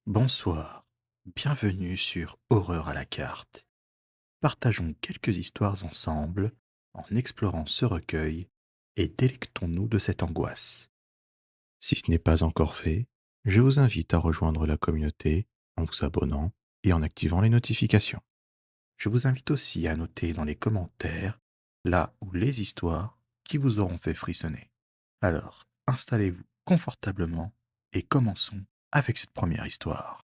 Bonsoir, bienvenue sur Horreur à la carte. Partageons quelques histoires ensemble en explorant ce recueil et délectons-nous de cette angoisse. Si ce n'est pas encore fait, je vous invite à rejoindre la communauté en vous abonnant et en activant les notifications. Je vous invite aussi à noter dans les commentaires là où les histoires qui vous auront fait frissonner. Alors, installez-vous confortablement et commençons avec cette première histoire.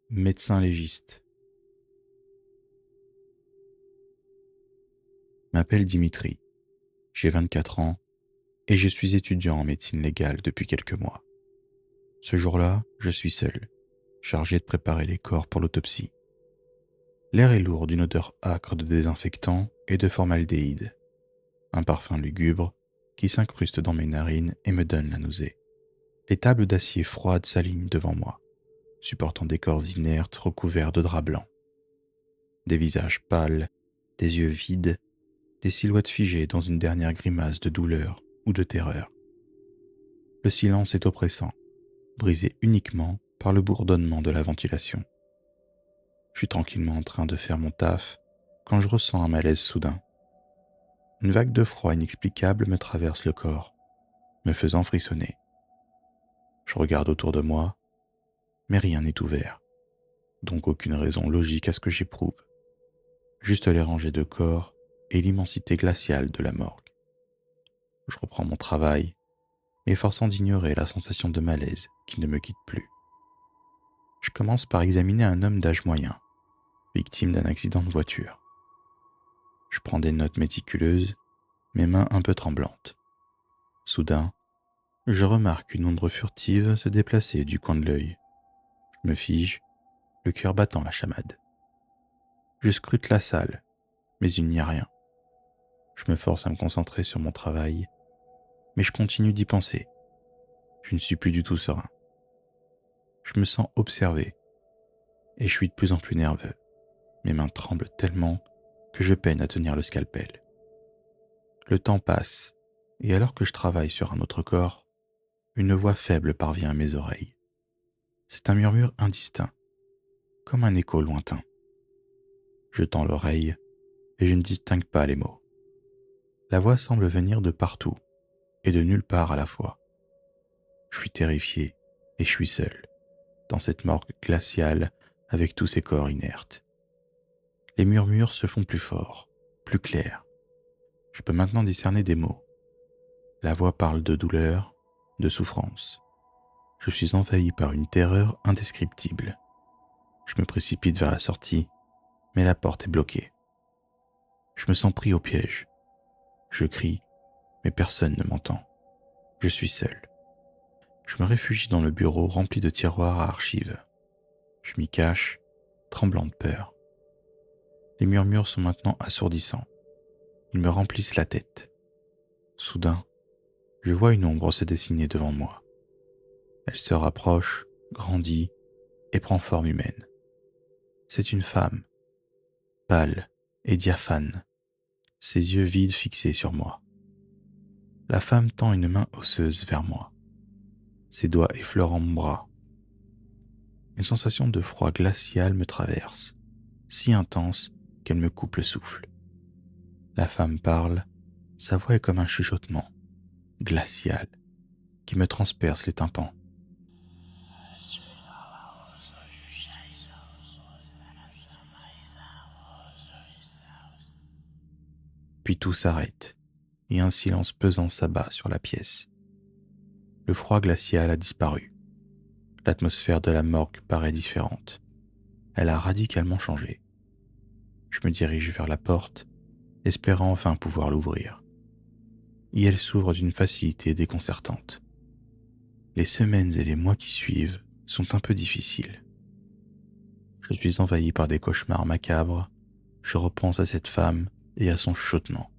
Médecin légiste. Je m'appelle Dimitri, j'ai 24 ans et je suis étudiant en médecine légale depuis quelques mois. Ce jour-là, je suis seul, chargé de préparer les corps pour l'autopsie. L'air est lourd d'une odeur âcre de désinfectant et de formaldéhyde, un parfum lugubre qui s'incruste dans mes narines et me donne la nausée. Les tables d'acier froides s'alignent devant moi, supportant des corps inertes recouverts de draps blancs. Des visages pâles, des yeux vides, des silhouettes figées dans une dernière grimace de douleur ou de terreur. Le silence est oppressant, brisé uniquement par le bourdonnement de la ventilation. Je suis tranquillement en train de faire mon taf quand je ressens un malaise soudain. Une vague de froid inexplicable me traverse le corps, me faisant frissonner. Je regarde autour de moi, mais rien n'est ouvert, donc aucune raison logique à ce que j'éprouve. Juste les rangées de corps et l'immensité glaciale de la morgue. Je reprends mon travail, m'efforçant d'ignorer la sensation de malaise qui ne me quitte plus. Je commence par examiner un homme d'âge moyen, victime d'un accident de voiture. Je prends des notes méticuleuses, mes mains un peu tremblantes. Soudain, je remarque une ombre furtive se déplacer du coin de l'œil. Je me fige, le cœur battant la chamade. Je scrute la salle, mais il n'y a rien. Je me force à me concentrer sur mon travail, mais je continue d'y penser. Je ne suis plus du tout serein. Je me sens observé, et je suis de plus en plus nerveux. Mes mains tremblent tellement que je peine à tenir le scalpel. Le temps passe, et alors que je travaille sur un autre corps, une voix faible parvient à mes oreilles. C'est un murmure indistinct, comme un écho lointain. Je tends l'oreille et je ne distingue pas les mots. La voix semble venir de partout et de nulle part à la fois. Je suis terrifié et je suis seul, dans cette morgue glaciale avec tous ces corps inertes. Les murmures se font plus forts, plus clairs. Je peux maintenant discerner des mots. La voix parle de douleur, de souffrance. Je suis envahi par une terreur indescriptible. Je me précipite vers la sortie, mais la porte est bloquée. Je me sens pris au piège. Je crie, mais personne ne m'entend. Je suis seul. Je me réfugie dans le bureau rempli de tiroirs à archives. Je m'y cache, tremblant de peur. Les murmures sont maintenant assourdissants. Ils me remplissent la tête. Soudain, je vois une ombre se dessiner devant moi. Elle se rapproche, grandit et prend forme humaine. C'est une femme, pâle et diaphane, ses yeux vides fixés sur moi. La femme tend une main osseuse vers moi. Ses doigts effleurant mon bras. Une sensation de froid glacial me traverse, si intense qu'elle me coupe le souffle. La femme parle, sa voix est comme un chuchotement, glacial, qui me transperce les tympans. Puis tout s'arrête, et un silence pesant s'abat sur la pièce. Le froid glacial a disparu. L'atmosphère de la morgue paraît différente. Elle a radicalement changé. Je me dirige vers la porte, espérant enfin pouvoir l'ouvrir. Et elle s'ouvre d'une facilité déconcertante. Les semaines et les mois qui suivent sont un peu difficiles. Je suis envahi par des cauchemars macabres. Je repense à cette femme et à son chuchotement.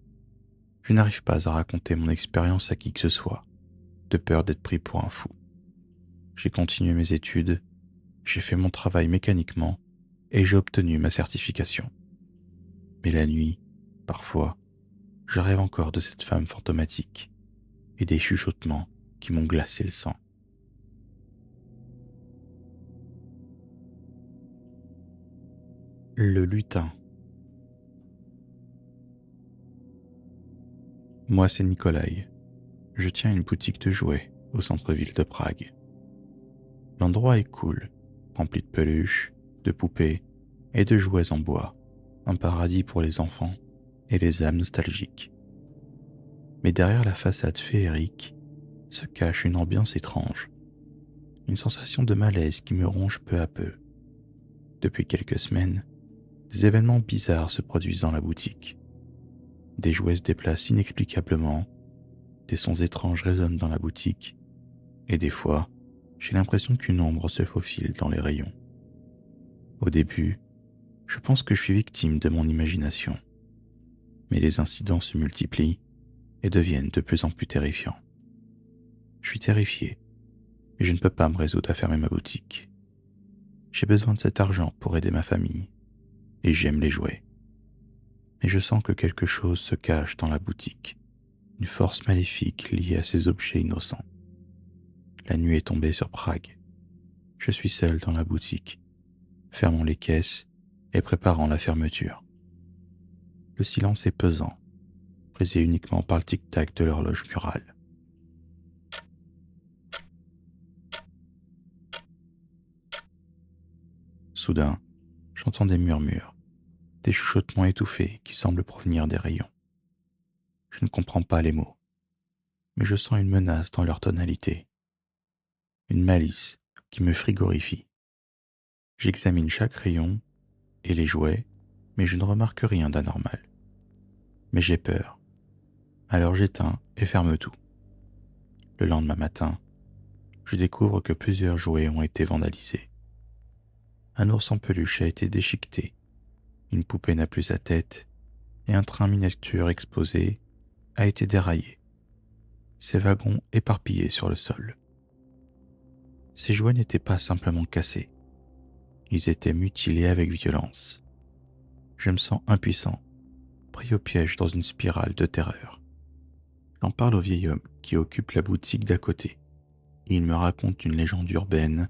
Je n'arrive pas à raconter mon expérience à qui que ce soit, de peur d'être pris pour un fou. J'ai continué mes études, j'ai fait mon travail mécaniquement et j'ai obtenu ma certification. Mais la nuit, parfois, je rêve encore de cette femme fantomatique et des chuchotements qui m'ont glacé le sang. Le lutin. Moi, c'est Nikolai. Je tiens une boutique de jouets au centre-ville de Prague. L'endroit est cool, rempli de peluches, de poupées et de jouets en bois, un paradis pour les enfants et les âmes nostalgiques. Mais derrière la façade féerique se cache une ambiance étrange, une sensation de malaise qui me ronge peu à peu. Depuis quelques semaines, des événements bizarres se produisent dans la boutique. Des jouets se déplacent inexplicablement, des sons étranges résonnent dans la boutique, et des fois, j'ai l'impression qu'une ombre se faufile dans les rayons. Au début, je pense que je suis victime de mon imagination, mais les incidents se multiplient et deviennent de plus en plus terrifiants. Je suis terrifié, mais je ne peux pas me résoudre à fermer ma boutique. J'ai besoin de cet argent pour aider ma famille, et j'aime les jouets. Mais je sens que quelque chose se cache dans la boutique, une force maléfique liée à ces objets innocents. La nuit est tombée sur Prague. Je suis seul dans la boutique, fermant les caisses et préparant la fermeture. Le silence est pesant, brisé uniquement par le tic-tac de l'horloge murale. Soudain, j'entends des murmures, des chuchotements étouffés qui semblent provenir des rayons. Je ne comprends pas les mots, mais je sens une menace dans leur tonalité, une malice qui me frigorifie. J'examine chaque rayon et les jouets, mais je ne remarque rien d'anormal. Mais j'ai peur, alors j'éteins et ferme tout. Le lendemain matin, je découvre que plusieurs jouets ont été vandalisés. Un ours en peluche a été déchiqueté, une poupée n'a plus sa tête, et un train miniature exposé a été déraillé, ses wagons éparpillés sur le sol. Ces jouets n'étaient pas simplement cassés, ils étaient mutilés avec violence. Je me sens impuissant, pris au piège dans une spirale de terreur. J'en parle au vieil homme qui occupe la boutique d'à côté, et il me raconte une légende urbaine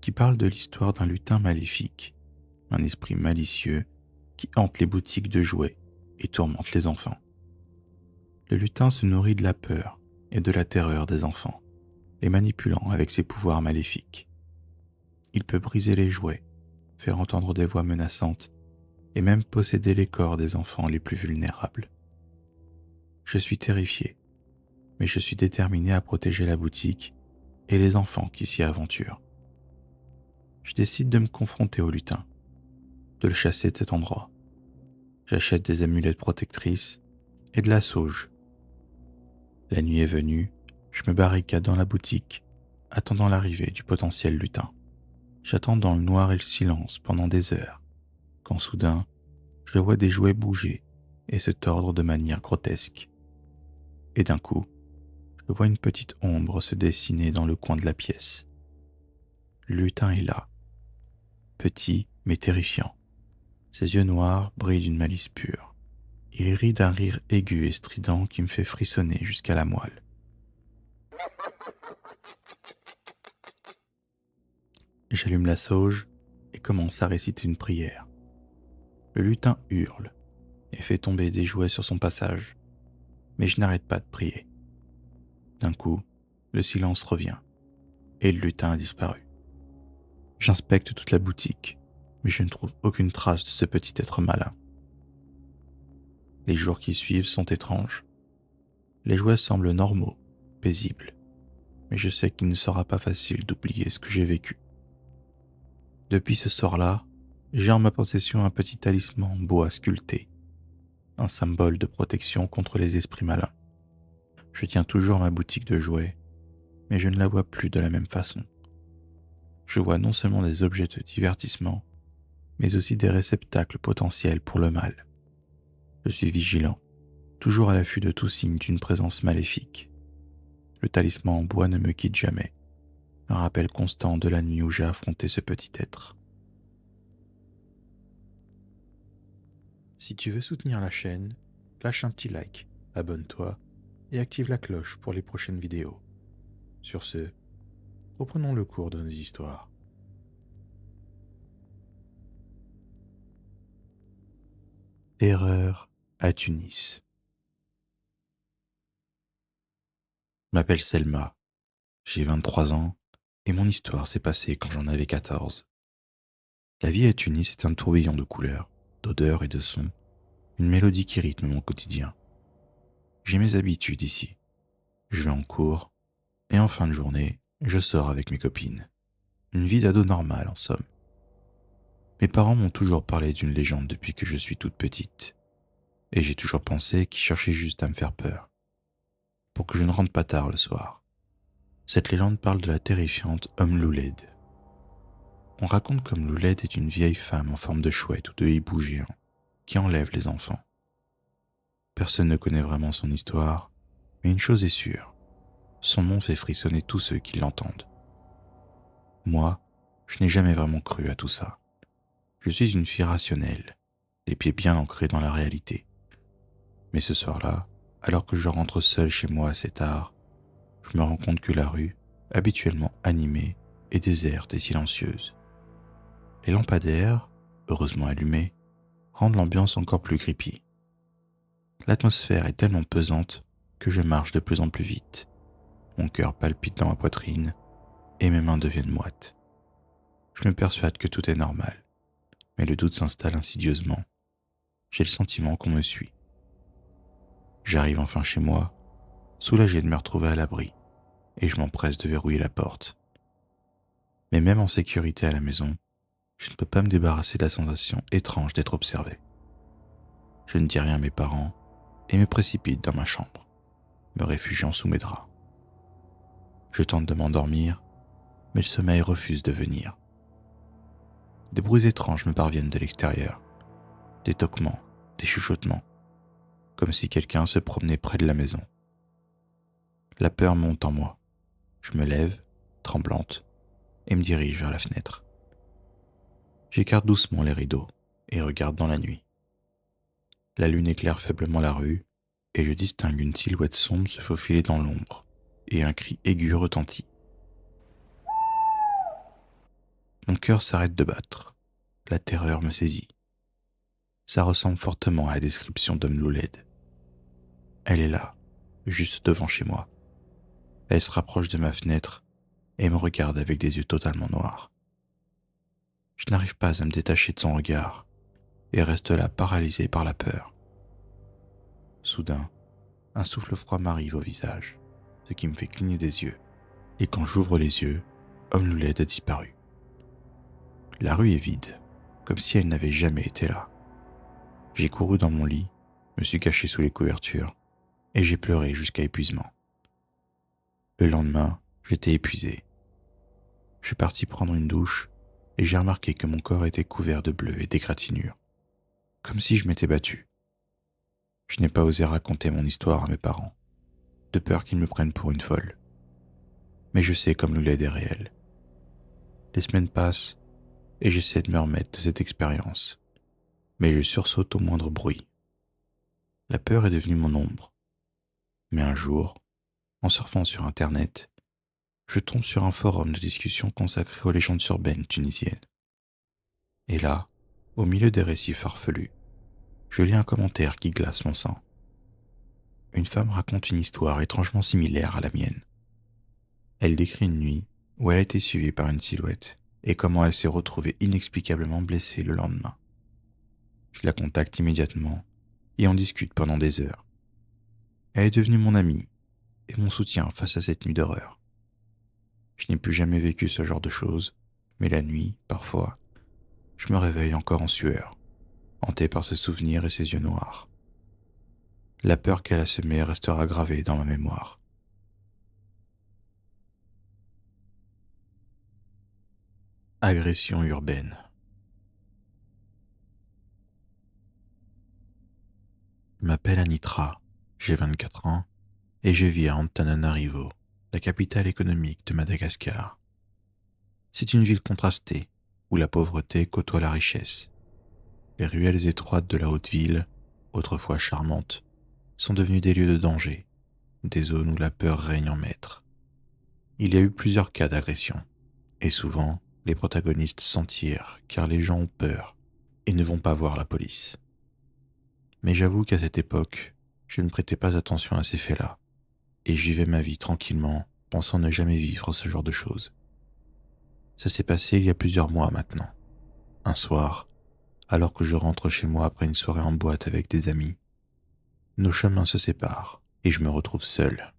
qui parle de l'histoire d'un lutin maléfique, un esprit malicieux qui hante les boutiques de jouets et tourmente les enfants. Le lutin se nourrit de la peur et de la terreur des enfants, les manipulant avec ses pouvoirs maléfiques. Il peut briser les jouets, faire entendre des voix menaçantes et même posséder les corps des enfants les plus vulnérables. Je suis terrifié, mais je suis déterminé à protéger la boutique et les enfants qui s'y aventurent. Je décide de me confronter au lutin, de le chasser de cet endroit. J'achète des amulettes protectrices et de la sauge. La nuit est venue, je me barricade dans la boutique, attendant l'arrivée du potentiel lutin. J'attends dans le noir et le silence pendant des heures, quand soudain, je vois des jouets bouger et se tordre de manière grotesque. Et d'un coup, je vois une petite ombre se dessiner dans le coin de la pièce. Le lutin est là, petit mais terrifiant. Ses yeux noirs brillent d'une malice pure. Il rit d'un rire aigu et strident qui me fait frissonner jusqu'à la moelle. J'allume la sauge et commence à réciter une prière. Le lutin hurle et fait tomber des jouets sur son passage, mais je n'arrête pas de prier. D'un coup, le silence revient et le lutin a disparu. J'inspecte toute la boutique, mais je ne trouve aucune trace de ce petit être malin. Les jours qui suivent sont étranges. Les jouets semblent normaux, paisibles, mais je sais qu'il ne sera pas facile d'oublier ce que j'ai vécu. Depuis ce soir-là, j'ai en ma possession un petit talisman en bois sculpté, un symbole de protection contre les esprits malins. Je tiens toujours ma boutique de jouets, mais je ne la vois plus de la même façon. Je vois non seulement des objets de divertissement, mais aussi des réceptacles potentiels pour le mal. Je suis vigilant, toujours à l'affût de tout signe d'une présence maléfique. Le talisman en bois ne me quitte jamais, un rappel constant de la nuit où j'ai affronté ce petit être. Si tu veux soutenir la chaîne, lâche un petit like, abonne-toi et active la cloche pour les prochaines vidéos. Sur ce, reprenons le cours de nos histoires. Terreur à Tunis. Je m'appelle Selma, j'ai 23 ans et mon histoire s'est passée quand j'en avais 14. La vie à Tunis est un tourbillon de couleurs, d'odeurs et de sons, une mélodie qui rythme mon quotidien. J'ai mes habitudes ici. Je vais en cours et en fin de journée, je sors avec mes copines. Une vie d'ado normale en somme. Mes parents m'ont toujours parlé d'une légende depuis que je suis toute petite. Et j'ai toujours pensé qu'ils cherchaient juste à me faire peur, pour que je ne rentre pas tard le soir. Cette légende parle de la terrifiante Louled. On raconte qu'Louled est une vieille femme en forme de chouette ou de hibou géant, qui enlève les enfants. Personne ne connaît vraiment son histoire, mais une chose est sûre, son nom fait frissonner tous ceux qui l'entendent. Moi, je n'ai jamais vraiment cru à tout ça. Je suis une fille rationnelle, les pieds bien ancrés dans la réalité. Mais ce soir-là, alors que je rentre seul chez moi assez tard, je me rends compte que la rue, habituellement animée, est déserte et silencieuse. Les lampadaires, heureusement allumés, rendent l'ambiance encore plus creepy. L'atmosphère est tellement pesante que je marche de plus en plus vite. Mon cœur palpite dans ma poitrine et mes mains deviennent moites. Je me persuade que tout est normal, mais le doute s'installe insidieusement. J'ai le sentiment qu'on me suit. J'arrive enfin chez moi, soulagé de me retrouver à l'abri, et je m'empresse de verrouiller la porte. Mais même en sécurité à la maison, je ne peux pas me débarrasser de la sensation étrange d'être observé. Je ne dis rien à mes parents et me précipite dans ma chambre, me réfugiant sous mes draps. Je tente de m'endormir, mais le sommeil refuse de venir. Des bruits étranges me parviennent de l'extérieur, des toquements, des chuchotements, comme si quelqu'un se promenait près de la maison. La peur monte en moi. Je me lève, tremblante, et me dirige vers la fenêtre. J'écarte doucement les rideaux et regarde dans la nuit. La lune éclaire faiblement la rue et je distingue une silhouette sombre se faufiler dans l'ombre et un cri aigu retentit. Mon cœur s'arrête de battre. La terreur me saisit. Ça ressemble fortement à la description Louled. Elle est là, juste devant chez moi. Elle se rapproche de ma fenêtre et me regarde avec des yeux totalement noirs. Je n'arrive pas à me détacher de son regard et reste là paralysé par la peur. Soudain, un souffle froid m'arrive au visage, ce qui me fait cligner des yeux. Et quand j'ouvre les yeux, Louled a disparu. La rue est vide, comme si elle n'avait jamais été là. J'ai couru dans mon lit, me suis caché sous les couvertures, et j'ai pleuré jusqu'à épuisement. Le lendemain, j'étais épuisé. Je suis parti prendre une douche, et j'ai remarqué que mon corps était couvert de bleu et d'égratignures, comme si je m'étais battu. Je n'ai pas osé raconter mon histoire à mes parents, de peur qu'ils me prennent pour une folle. Mais je sais Louled est réel. Les semaines passent, et j'essaie de me remettre de cette expérience. Mais je sursaute au moindre bruit. La peur est devenue mon ombre. Mais un jour, en surfant sur Internet, je tombe sur un forum de discussion consacré aux légendes urbaines tunisiennes. Et là, au milieu des récits farfelus, je lis un commentaire qui glace mon sang. Une femme raconte une histoire étrangement similaire à la mienne. Elle décrit une nuit où elle a été suivie par une silhouette et comment elle s'est retrouvée inexplicablement blessée le lendemain. Je la contacte immédiatement et en discute pendant des heures. Elle est devenue mon amie et mon soutien face à cette nuit d'horreur. Je n'ai plus jamais vécu ce genre de choses, mais la nuit, parfois, je me réveille encore en sueur, hanté par ce souvenir et ses yeux noirs. La peur qu'elle a semée restera gravée dans ma mémoire. Agression urbaine. Je m'appelle Anitra, j'ai 24 ans et je vis à Antananarivo, la capitale économique de Madagascar. C'est une ville contrastée, où la pauvreté côtoie la richesse. Les ruelles étroites de la haute ville, autrefois charmantes, sont devenues des lieux de danger, des zones où la peur règne en maître. Il y a eu plusieurs cas d'agression, et souvent, les protagonistes s'en tirent car les gens ont peur et ne vont pas voir la police. Mais j'avoue qu'à cette époque, je ne prêtais pas attention à ces faits-là, et je vivais ma vie tranquillement, pensant ne jamais vivre ce genre de choses. Ça s'est passé il y a plusieurs mois maintenant. Un soir, alors que je rentre chez moi après une soirée en boîte avec des amis, nos chemins se séparent et je me retrouve seul.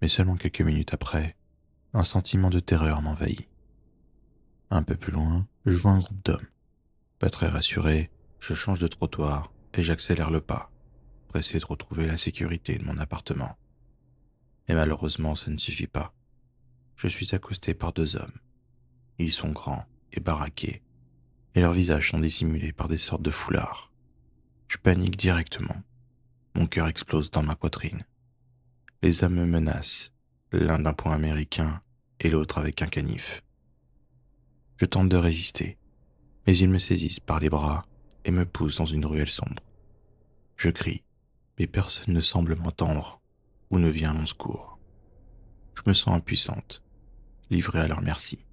Mais seulement quelques minutes après, un sentiment de terreur m'envahit. Un peu plus loin, je vois un groupe d'hommes. Pas très rassuré, je change de trottoir et j'accélère le pas, pressé de retrouver la sécurité de mon appartement. Et malheureusement, ça ne suffit pas. Je suis accosté par deux hommes. Ils sont grands et baraqués, et leurs visages sont dissimulés par des sortes de foulards. Je panique directement. Mon cœur explose dans ma poitrine. Les hommes me menacent, l'un d'un poing américain et l'autre avec un canif. Je tente de résister, mais ils me saisissent par les bras et me poussent dans une ruelle sombre. Je crie, mais personne ne semble m'entendre ou ne vient à mon secours. Je me sens impuissante, livrée à leur merci.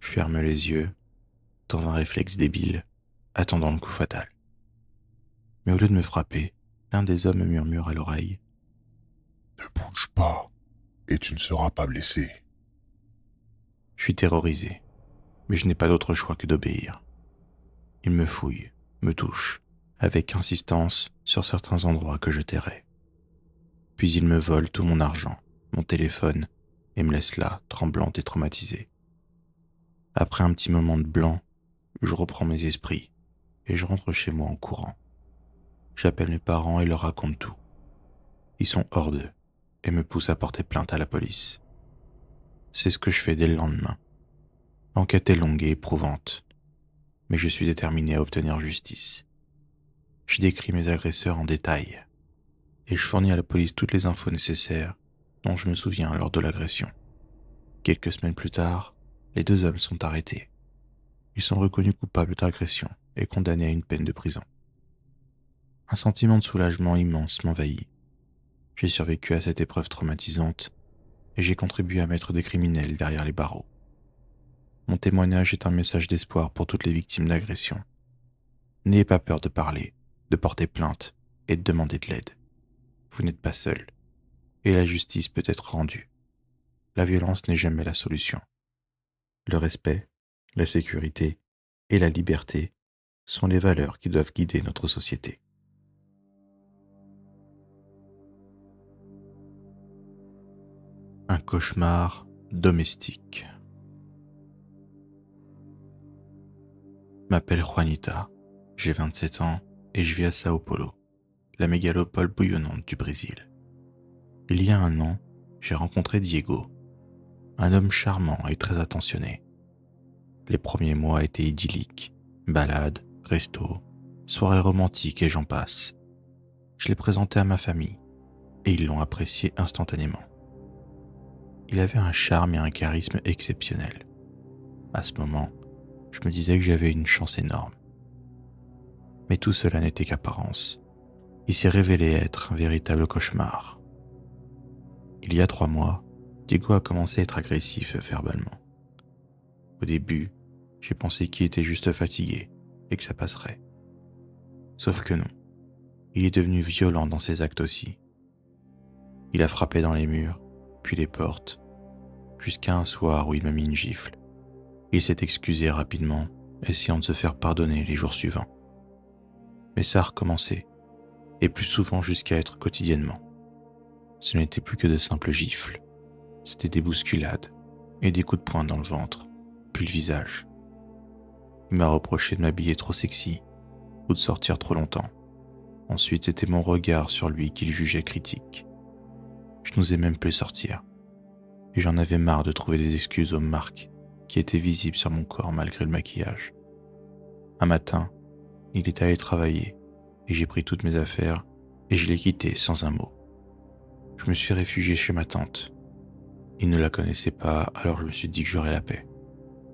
Je ferme les yeux, dans un réflexe débile, attendant le coup fatal. Mais au lieu de me frapper, l'un des hommes me murmure à l'oreille. Ne bouge pas, et tu ne seras pas blessé. Je suis terrorisé, mais je n'ai pas d'autre choix que d'obéir. Il me fouille, me touche, avec insistance sur certains endroits que je tairai. Puis il me vole tout mon argent, mon téléphone, et me laisse là, tremblante et traumatisée. Après un petit moment de blanc, je reprends mes esprits, et je rentre chez moi en courant. J'appelle mes parents et leur raconte tout. Ils sont hors d'eux, et me poussent à porter plainte à la police. C'est ce que je fais dès le lendemain. L'enquête est longue et éprouvante, mais je suis déterminé à obtenir justice. Je décris mes agresseurs en détail, et je fournis à la police toutes les infos nécessaires dont je me souviens lors de l'agression. Quelques semaines plus tard, les deux hommes sont arrêtés. Ils sont reconnus coupables d'agression et condamnés à une peine de prison. Un sentiment de soulagement immense m'envahit. J'ai survécu à cette épreuve traumatisante et j'ai contribué à mettre des criminels derrière les barreaux. Mon témoignage est un message d'espoir pour toutes les victimes d'agression. N'ayez pas peur de parler, de porter plainte et de demander de l'aide. Vous n'êtes pas seul, et la justice peut être rendue. La violence n'est jamais la solution. Le respect, la sécurité et la liberté sont les valeurs qui doivent guider notre société. Un cauchemar domestique. Je m'appelle Juanita, j'ai 27 ans et je vis à Sao Paulo, la mégalopole bouillonnante du Brésil. Il y a un an, j'ai rencontré Diego, un homme charmant et très attentionné. Les premiers mois étaient idylliques, balades, restos, soirées romantiques et j'en passe. Je l'ai présenté à ma famille et ils l'ont apprécié instantanément. Il avait un charme et un charisme exceptionnels. À ce moment, je me disais que j'avais une chance énorme. Mais tout cela n'était qu'apparence. Il s'est révélé être un véritable cauchemar. Il y a 3 mois, Diego a commencé à être agressif verbalement. Au début, j'ai pensé qu'il était juste fatigué et que ça passerait. Sauf que non. Il est devenu violent dans ses actes aussi. Il a frappé dans les murs, puis les portes, jusqu'à un soir où il m'a mis une gifle. Il s'est excusé rapidement, essayant de se faire pardonner les jours suivants. Mais ça a recommencé, et plus souvent jusqu'à être quotidiennement. Ce n'était plus que de simples gifles. C'était des bousculades et des coups de poing dans le ventre, puis le visage. Il m'a reproché de m'habiller trop sexy ou de sortir trop longtemps. Ensuite, c'était mon regard sur lui qu'il jugeait critique. Je n'osais même plus sortir. Et j'en avais marre de trouver des excuses aux marques qui étaient visibles sur mon corps malgré le maquillage. Un matin, il est allé travailler et j'ai pris toutes mes affaires et je l'ai quitté sans un mot. Je me suis réfugié chez ma tante. Il ne la connaissait pas, alors je me suis dit que j'aurais la paix.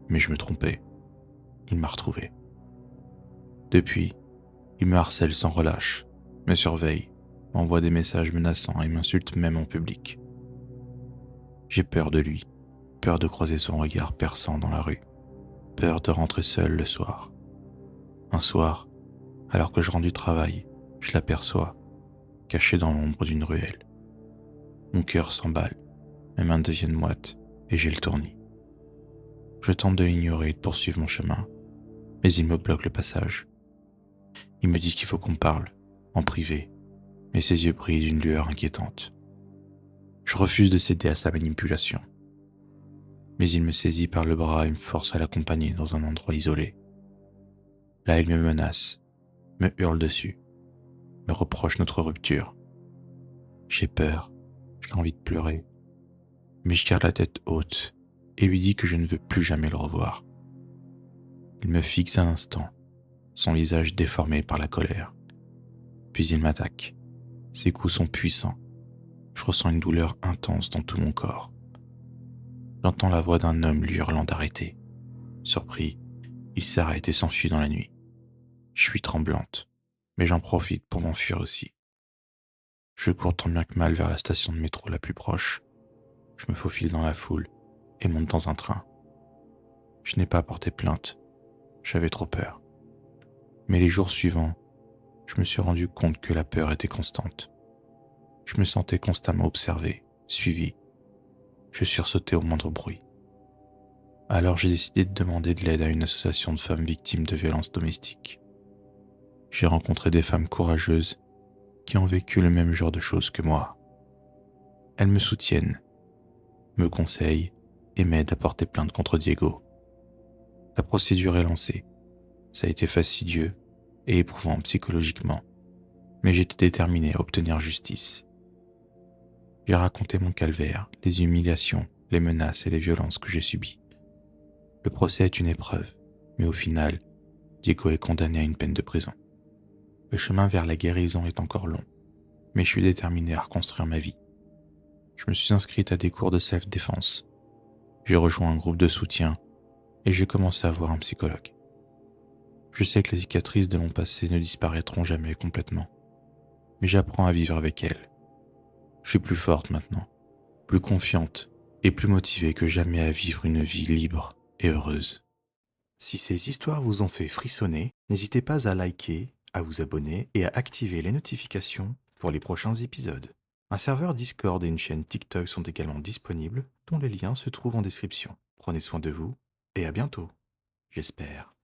Mais je me trompais. Il m'a retrouvé. Depuis, il me harcèle sans relâche, me surveille, m'envoie des messages menaçants et m'insulte même en public. J'ai peur de lui, peur de croiser son regard perçant dans la rue, peur de rentrer seul le soir. Un soir, alors que je rentre du travail, je l'aperçois, caché dans l'ombre d'une ruelle. Mon cœur s'emballe, mes mains deviennent moites et j'ai le tournis. Je tente de l'ignorer et de poursuivre mon chemin, mais il me bloque le passage. Il me dit qu'il faut qu'on parle, en privé, mais ses yeux brillent d'une lueur inquiétante. Je refuse de céder à sa manipulation, mais il me saisit par le bras et me force à l'accompagner dans un endroit isolé. Là, il me menace, me hurle dessus, me reproche notre rupture. J'ai peur, j'ai envie de pleurer, mais je garde la tête haute et lui dis que je ne veux plus jamais le revoir. Il me fixe un instant, son visage déformé par la colère. Puis il m'attaque. Ses coups sont puissants. Je ressens une douleur intense dans tout mon corps. J'entends la voix d'un homme lui hurlant d'arrêter. Surpris, il s'arrête et s'enfuit dans la nuit. Je suis tremblante, mais j'en profite pour m'enfuir aussi. Je cours tant bien que mal vers la station de métro la plus proche. Je me faufile dans la foule et monte dans un train. Je n'ai pas porté plainte, j'avais trop peur. Mais les jours suivants, je me suis rendu compte que la peur était constante. Je me sentais constamment observé, suivi. Je sursautais au moindre bruit. Alors j'ai décidé de demander de l'aide à une association de femmes victimes de violences domestiques. J'ai rencontré des femmes courageuses qui ont vécu le même genre de choses que moi. Elles me soutiennent, me conseillent et m'aident à porter plainte contre Diego. La procédure est lancée. Ça a été fastidieux et éprouvant psychologiquement, mais j'étais déterminé à obtenir justice. J'ai raconté mon calvaire, les humiliations, les menaces et les violences que j'ai subies. Le procès est une épreuve, mais au final, Diego est condamné à une peine de prison. Le chemin vers la guérison est encore long, mais je suis déterminé à reconstruire ma vie. Je me suis inscrite à des cours de self-défense. J'ai rejoint un groupe de soutien et j'ai commencé à voir un psychologue. Je sais que les cicatrices de mon passé ne disparaîtront jamais complètement, mais j'apprends à vivre avec elles. Je suis plus forte maintenant, plus confiante et plus motivée que jamais à vivre une vie libre et heureuse. Si ces histoires vous ont fait frissonner, n'hésitez pas à liker, à vous abonner et à activer les notifications pour les prochains épisodes. Un serveur Discord et une chaîne TikTok sont également disponibles, dont les liens se trouvent en description. Prenez soin de vous et à bientôt, j'espère.